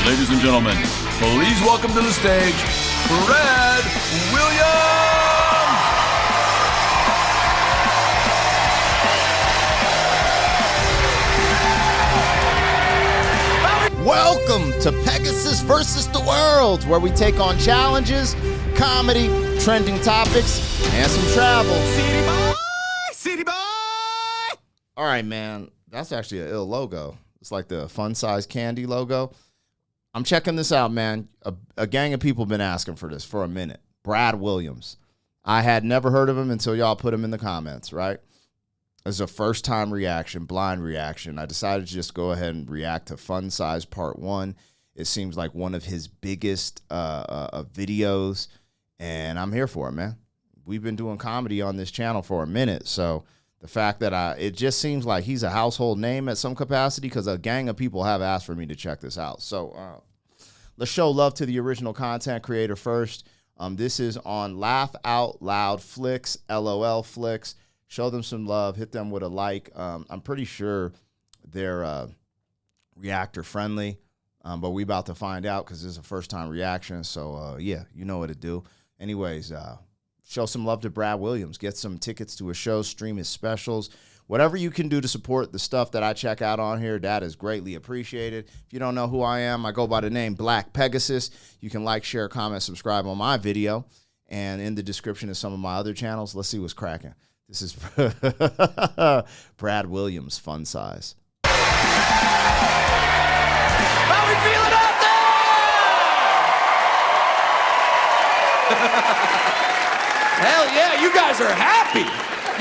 Ladies and gentlemen, please welcome to the stage, Brad Williams! Welcome to Pegasus versus the World, where we take on challenges, comedy, trending topics, and some travel. City boy! City boy! All right, man, that's actually an ill logo. It's like the fun size candy logo. I'm checking this out, man. A gang of people have been asking for this for a minute. Brad Williams. I had never heard of him until y'all put him in the comments, right? As a first-time reaction, blind reaction, I decided to just go ahead and react to Fun Size Part 1. It seems like one of his biggest videos, and I'm here for it, man. We've been doing comedy on this channel for a minute, so the fact that it just seems like he's a household name at some capacity because a gang of people have asked for me to check this out. So let's show love to the original content creator first. This is on Laugh Out Loud Flicks, LOL Flicks. Show them some love. Hit them with a like. I'm pretty sure they're reactor friendly, but we about to find out because this is a first-time reaction. So, yeah, you know what to do. Anyways, show some love to Brad Williams. Get some tickets to his show. Stream his specials. Whatever you can do to support the stuff that I check out on here, that is greatly appreciated. If you don't know who I am, I go by the name Black Pegasus. You can like, share, comment, subscribe on my video. And in the description of some of my other channels, let's see what's cracking. This is Brad Williams, Fun Size. How we feeling out there? Hell yeah, you guys are happy.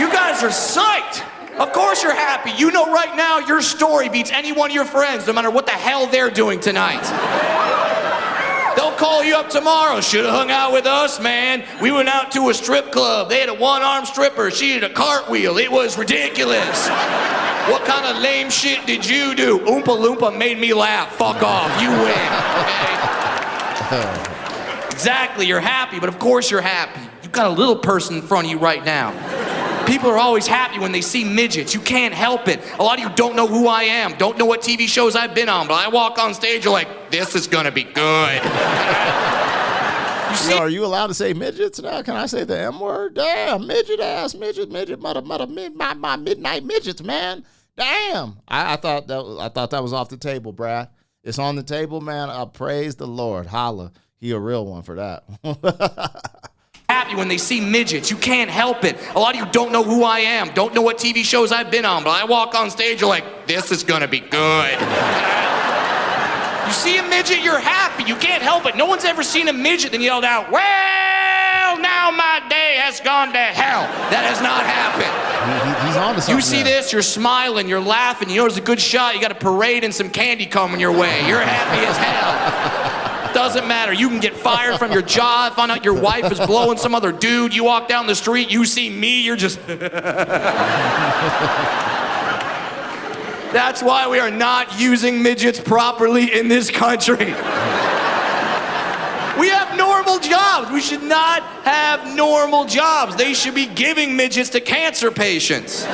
You guys are psyched. Of course you're happy. You know right now your story beats any one of your friends, no matter what the hell they're doing tonight. They'll call you up tomorrow. Should have hung out with us, man. We went out to a strip club. They had a one-armed stripper. She did a cartwheel. It was ridiculous. What kind of lame shit did you do? Oompa Loompa made me laugh. Fuck off. You win. Okay? Exactly. You're happy, but of course you're happy. You've got a little person in front of you right now. People are always happy when they see midgets. You can't help it. A lot of you don't know who I am, don't know what TV shows I've been on, but I walk on stage, you're like, this is gonna be good. You see? Yo, are you allowed to say midgets now? Can I say the M word? Damn, midget ass, midget, mother, my midnight midgets, man. Damn. I thought that was off the table, Brad. It's on the table, man. I praise the Lord. Holla. He a real one for that. Happy when they see midgets. You can't help it. A lot of you don't know who I am, don't know what TV shows I've been on, but I walk on stage, you're like, this is gonna be good. You see a midget, you're happy. You can't help it. No one's ever seen a midget and yelled out, well, now my day has gone to hell. That has not happened. He's on to something. You see this, you're smiling, you're laughing, you know it's a good shot, you got a parade and some candy coming your way. You're happy as hell. Doesn't matter. You can get fired from your job, find out your wife is blowing some other dude, you walk down the street, you see me, you're just... That's why we are not using midgets properly in this country. We have normal jobs. We should not have normal jobs. They should be giving midgets to cancer patients.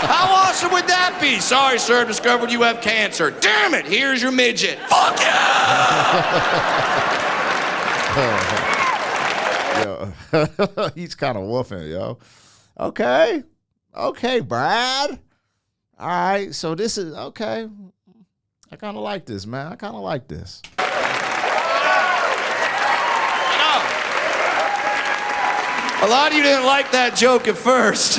How awesome would that be? Sorry, sir, discovered you have cancer. Damn it, here's your midget. Fuck yeah! Yo, he's kind of woofing, yo. Okay, Brad. All right, so this is, okay. I kind of like this, man. I kind of like this. A lot of you didn't like that joke at first.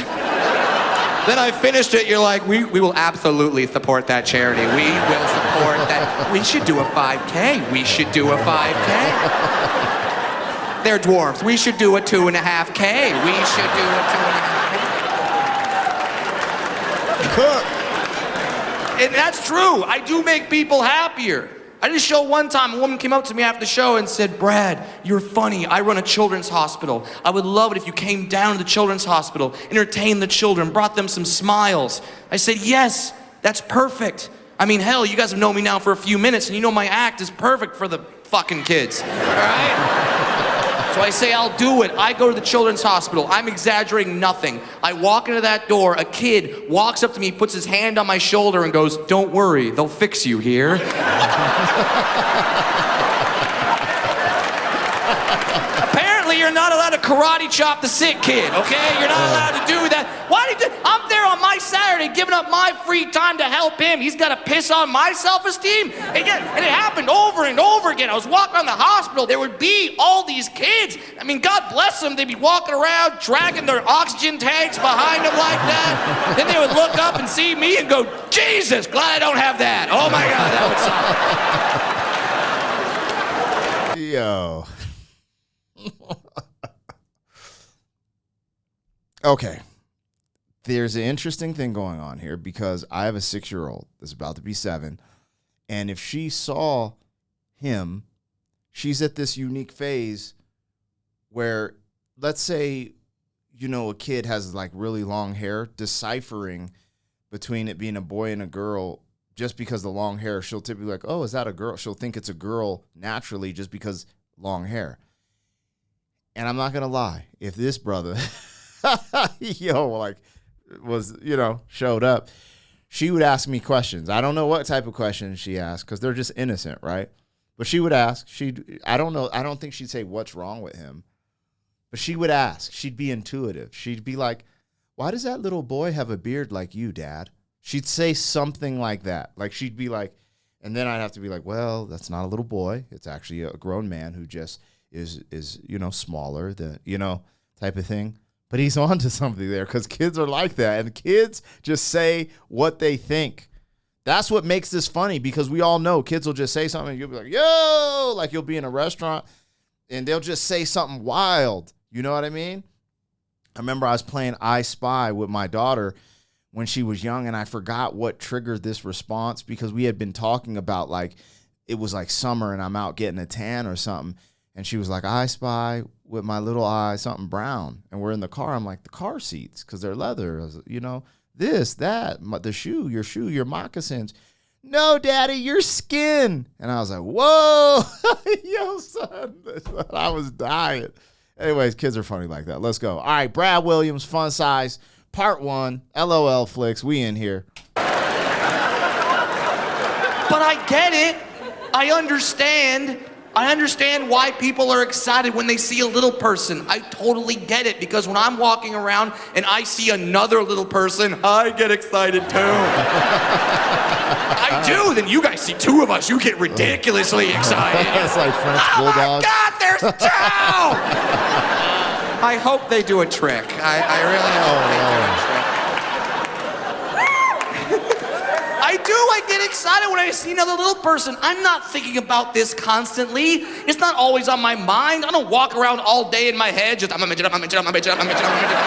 Then I finished it, you're like, we will absolutely support that charity. We will support that. We should do a 5K. We should do a 5K. They're dwarves. We should do a 2.5K. We should do a 2.5K. And that's true. I do make people happier. I did a show one time, a woman came up to me after the show and said, Brad, you're funny. I run a children's hospital. I would love it if you came down to the children's hospital, entertained the children, brought them some smiles. I said, yes, that's perfect. I mean, hell, you guys have known me now for a few minutes and you know my act is perfect for the fucking kids, all right? So So I say, I'll do it. I go to the children's hospital. I'm exaggerating nothing. I walk into that door. A kid walks up to me, puts his hand on my shoulder and goes, "Don't worry, they'll fix you here." Apparently, you're not allowed to karate chop the sick kid, okay? You're not allowed to do that. Why did you, I'm there on my Saturday giving up my free time to help him. He's got to piss on my self-esteem? And it happened over and over again. I was walking around the hospital. There would be all these kids. I mean, God bless them. They'd be walking around, dragging their oxygen tanks behind them like that. Then they would look up and see me and go, "Jesus, glad I don't have that. Oh, my God, that would suck." Yo. Okay. There's an interesting thing going on here because I have a 6-year-old that's about to be 7. And if she saw him, she's at this unique phase where, let's say, a kid has like really long hair, deciphering between it being a boy and a girl. Just because the long hair, she'll typically be like, "Oh, is that a girl?" She'll think it's a girl naturally just because long hair. And I'm not going to lie, if this brother, showed up, she would ask me questions. I don't know what type of questions she asked because they're just innocent, right? But she would ask. I don't know. I don't think she'd say, "What's wrong with him?" But she would ask. She'd be intuitive. She'd be like, "Why does that little boy have a beard like you, Dad?" She'd say something like that. Like she'd be like, and then I'd have to be like, "Well, that's not a little boy. It's actually a grown man who just is smaller than, type of thing." But he's on to something there because kids are like that. And kids just say what they think. That's what makes this funny because we all know kids will just say something and you'll be like, "Yo," like you'll be in a restaurant and they'll just say something wild. You know what I mean? I remember I was playing I Spy with my daughter when she was young and I forgot what triggered this response because we had been talking about like, it was like summer and I'm out getting a tan or something. And she was like, "I spy with my little eye something brown." And we're in the car. I'm like, "The car seats, because they're leather, this, that, your shoe, your moccasins." "No, Daddy, your skin." And I was like, "Whoa." Yo, son. I was dying. Anyways, kids are funny like that. Let's go. All right, Brad Williams, Fun Size, Part 1, LOL Flicks. We in here. But I get it. I understand why people are excited when they see a little person. I totally get it because when I'm walking around and I see another little person, I get excited too. I do. Then you guys see 2 of us, you get ridiculously excited. It's like French bulldogs. Oh my God, there's 2! I hope they do a trick. I really hope they do a trick. I get excited when I see another little person. I'm not thinking about this constantly. It's not always on my mind. I don't walk around all day in my head just, "I'm a midget, I'm a midget, I'm a midget, I'm a midget, I'm a midget."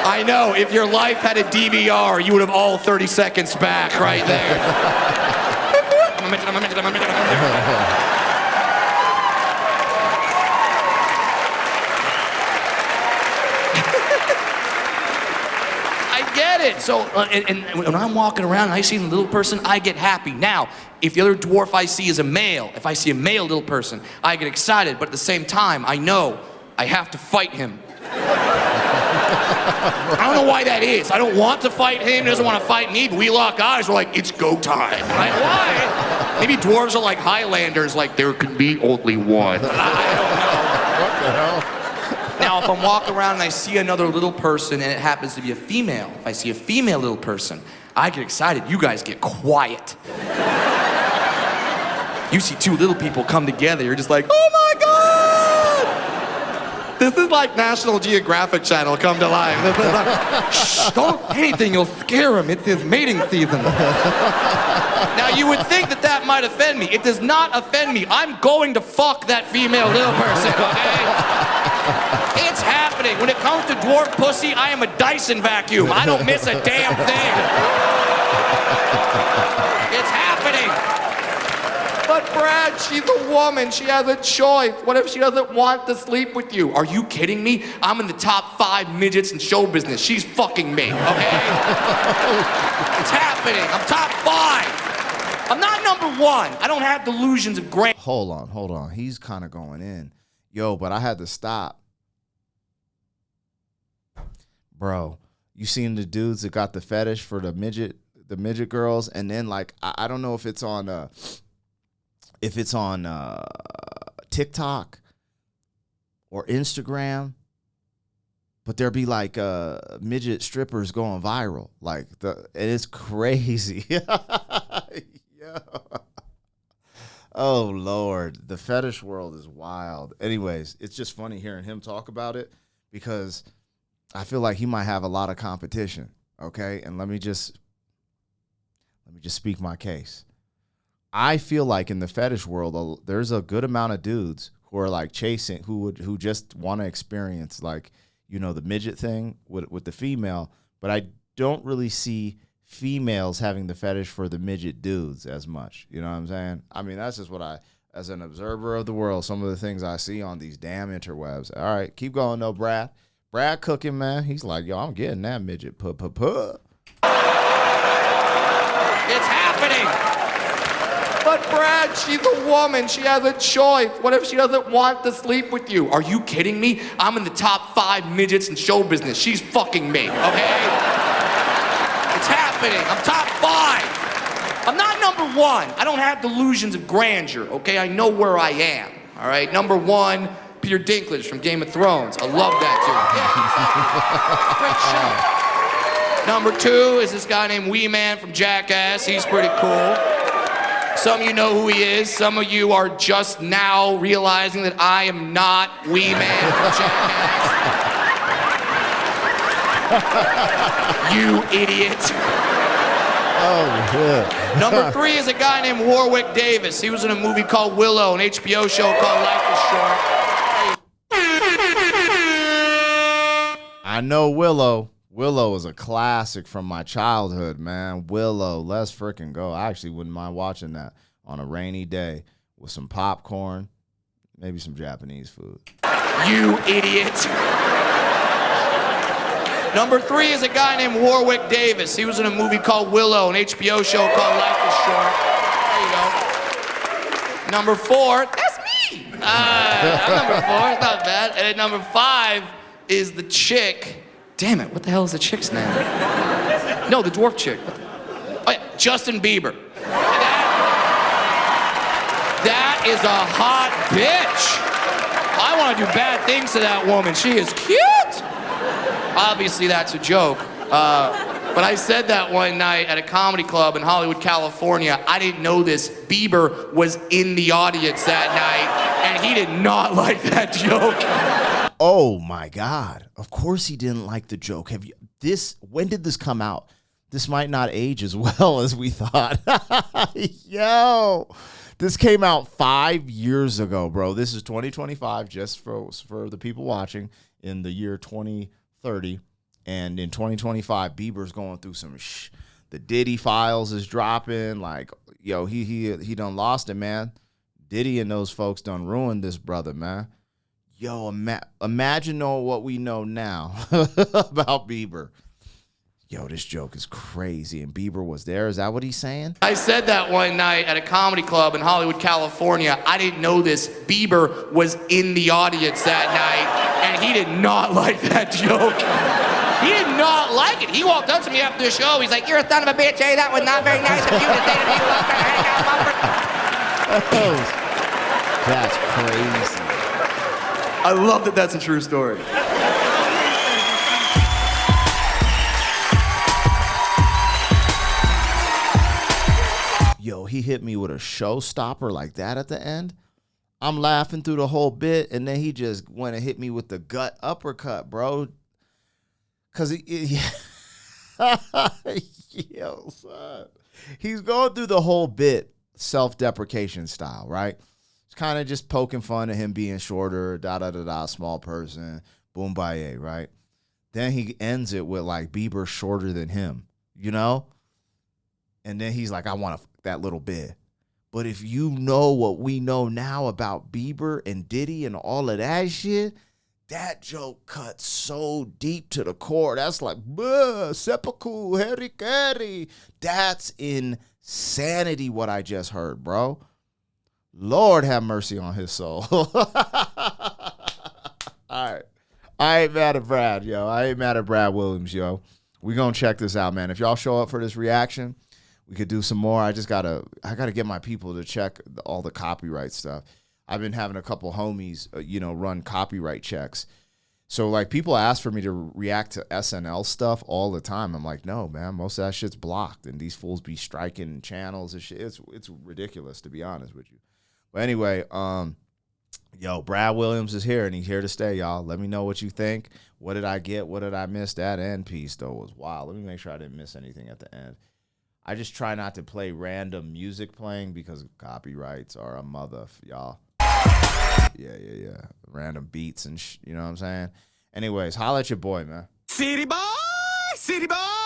I know, if your life had a DVR, you would have all 30 seconds back right there. I'm a midget, I'm a midget, I'm a midget, I'm a midget. Get it. So, and when I'm walking around and I see a little person, I get happy. Now, if the other dwarf I see is a male, if I see a male little person, I get excited. But at the same time, I know I have to fight him. I don't know why that is. I don't want to fight him. He doesn't want to fight me. But we lock eyes. We're like, "It's go time." Like, why? Maybe dwarves are like Highlanders. Like, there could be only one. I don't know. What the hell? Now, if I'm walking around and I see another little person and it happens to be a female, if I see a female little person, I get excited. You guys get quiet. You see 2 little people come together, you're just like, "Oh my God!" This is like National Geographic Channel come to life. "Shh, don't say anything, you'll scare him. It's his mating season." Now, you would think that might offend me. It does not offend me. I'm going to fuck that female little person, okay? It's happening. When it comes to dwarf pussy, I am a Dyson vacuum. I don't miss a damn thing. It's happening. But Brad, she's a woman. She has a choice. What if she doesn't want to sleep with you? Are you kidding me? I'm in the top 5 midgets in show business. She's fucking me, okay? It's happening. I'm top 5. I'm not number one. I don't have delusions of grandeur. Hold on. He's kind of going in. Yo, but I had to stop. Bro, you seen the dudes that got the fetish for the midget girls, and then like I don't know if it's on TikTok or Instagram, but there be like midget strippers going viral. Like it's crazy. Yeah. Oh Lord, the fetish world is wild. Anyways, it's just funny hearing him talk about it because I feel like he might have a lot of competition. Okay, and let me just speak my case. I feel like in the fetish world, there's a good amount of dudes who are like chasing, who just want to experience like, you know, the midget thing with the female, but I don't really see females having the fetish for the midget dudes as much. You know what I'm saying? I mean, that's just what as an observer of the world, some of the things I see on these damn interwebs. All right, keep going though, Brad. Brad cooking, man. He's like, yo, I'm getting that midget. It's happening. But Brad, she's a woman. She has a choice. What if she doesn't want to sleep with you? Are you kidding me? I'm in the top 5 midgets in show business. She's fucking me, okay? It's happening. I'm top 5. I'm not number 1. I don't have delusions of grandeur, okay? I know where I am, all right? Number 1, Peter Dinklage from Game of Thrones. I love that dude. Yeah, great show. Number 2 is this guy named Wee Man from Jackass. He's pretty cool. Some of you know who he is. Some of you are just now realizing that I am not Wee Man from Jackass. You idiot. Oh, yeah. Number 3 is a guy named Warwick Davis. He was in a movie called Willow, an HBO show called Life is Short. I know Willow. Willow is a classic from my childhood, man. Willow, let's freaking go. I actually wouldn't mind watching that on a rainy day with some popcorn, maybe some Japanese food. You idiot. Number 3 is a guy named Warwick Davis. He was in a movie called Willow, an HBO show called Life is Short. There you go. Number 4, that's me. I'm number 4, it's not bad. And then number 5 is the chick. Damn it, what the hell is the chick's name? No, the dwarf chick. Oh, yeah, Justin Bieber. That is a hot bitch. I want to do bad things to that woman. She is cute. Obviously, that's a joke. But I said that one night at a comedy club in Hollywood, California. I didn't know this. Bieber was in the audience that night, and he did not like that joke. Oh my God. Of course he didn't like the joke. When did this come out? This might not age as well as we thought. Yo, this came out 5 years ago, bro. This is 2025, just for the people watching, in the year 2030. And in 2025, Bieber's going through some the Diddy files is dropping. Like, yo, he done lost it, man. Diddy and those folks done ruined this brother, man. Yo, imagine knowing what we know now about Bieber. Yo, this joke is crazy. And Bieber was there. Is that what he's saying? I said that one night at a comedy club in Hollywood, California. I didn't know this. Bieber was in the audience that night, and he did not like that joke. He did not like it. He walked up to me after the show. He's like, "You're a son of a bitch, eh? That was not very nice of you to say to me. That's crazy. I love that that's a true story. Yo, he hit me with a showstopper like that at the end. I'm laughing through the whole bit, and then he just went and hit me with the gut uppercut, bro. Cause yo, son. He's going through the whole bit self-deprecation style, right? It's kind of just poking fun at him being shorter, small person, boom baye, right? Then he ends it with like Bieber shorter than him, you know? And then he's like, I want to that little bit. But if you know what we know now about Bieber and Diddy and all of that shit, that joke cuts so deep to the core. That's like, seppuku, heri keri. That's insane. Sanity what I just heard, bro. Lord have mercy on his soul. All right. I ain't mad at Brad, yo. I ain't mad at Brad Williams, yo. We gonna check this out, man. If y'all show up for this reaction, we could do some more. I gotta get my people to check all the copyright stuff. I've been having a couple homies, run copyright checks. So, like, people ask for me to react to SNL stuff all the time. I'm like, no, man, most of that shit's blocked, and these fools be striking channels and shit. It's ridiculous, to be honest with you. But anyway, Brad Williams is here, and he's here to stay, y'all. Let me know what you think. What did I get? What did I miss? That end piece, though, was wild. Let me make sure I didn't miss anything at the end. I just try not to play random music playing because copyrights are a mother, y'all. Yeah. Random beats and you know what I'm saying? Anyways, holla at your boy, man. City boy, city boy.